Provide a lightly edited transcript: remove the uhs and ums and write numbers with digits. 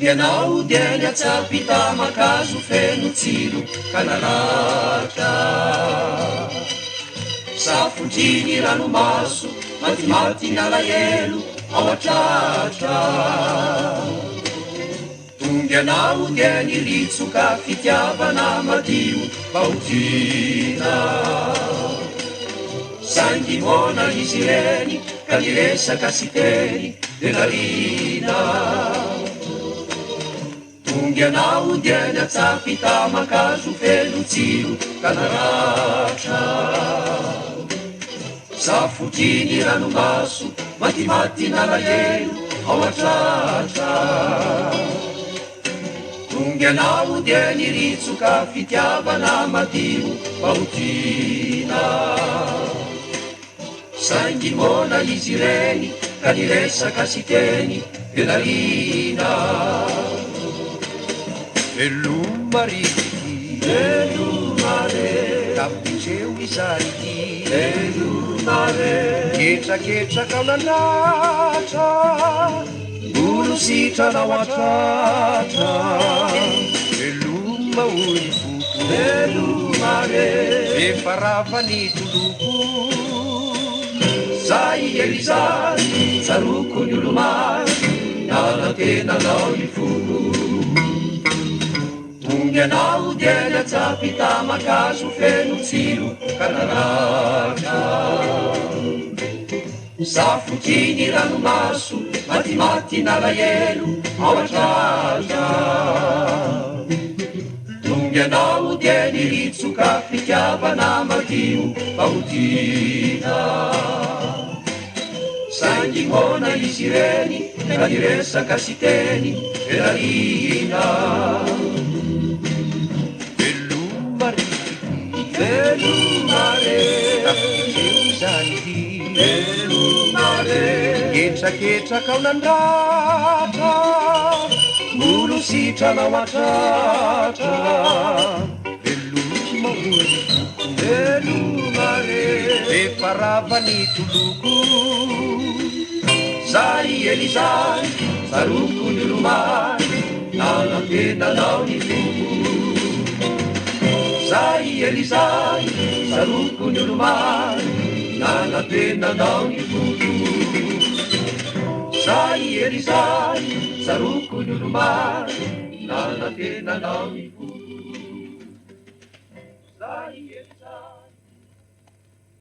Ianao dia niatsapita makazo feno tsiro ka naratra safotiny ranomaso matimaty ny alahelo ao atratra tonga ianao dia niritsoka fitiavana madio vahotrina saingy mona izy reny ka niresaka sy teny de nalina tonga ianao dia niatsapita makazo feno tsiro ka naratra safotiny ranomaso matimaty nalahelo ao atratra tonga ianao dia niritsoka fitiavana madio vahotrina saingy mona izy reny ka niresaka sy teny de nalina Velumariti, velumare, tapiceu isariti, velumare, ketra kau nanatra, bulu sitra nawatratra, veluma ulifuku, velumare, vefaravani tuluku, sai elizari, saruku nyulumar, nana tena nao ifuku. Tonga ianao dia niatsapita makazo feno tsiro ka naratra safotiny ranomaso matimaty nalahelo ao atratra tonga ianao dia niritsoka fitiavana madio vahotrina saingy mona izy reny ka niresaka sy teny de nalina Velumare, tapiceu zaniti, velumare, ketra kau nandratra, bulu sitra nao atratra, veluma ulifuku, velumare, vefaravani tuluku, zay elizay, saruku nilumay, nanantena nao ni fuku. Zay elizay, saruko nyulumay, nanatena nao ni fuku. Zay elizay, saruko nyulumay, nanatena nao ni fuku.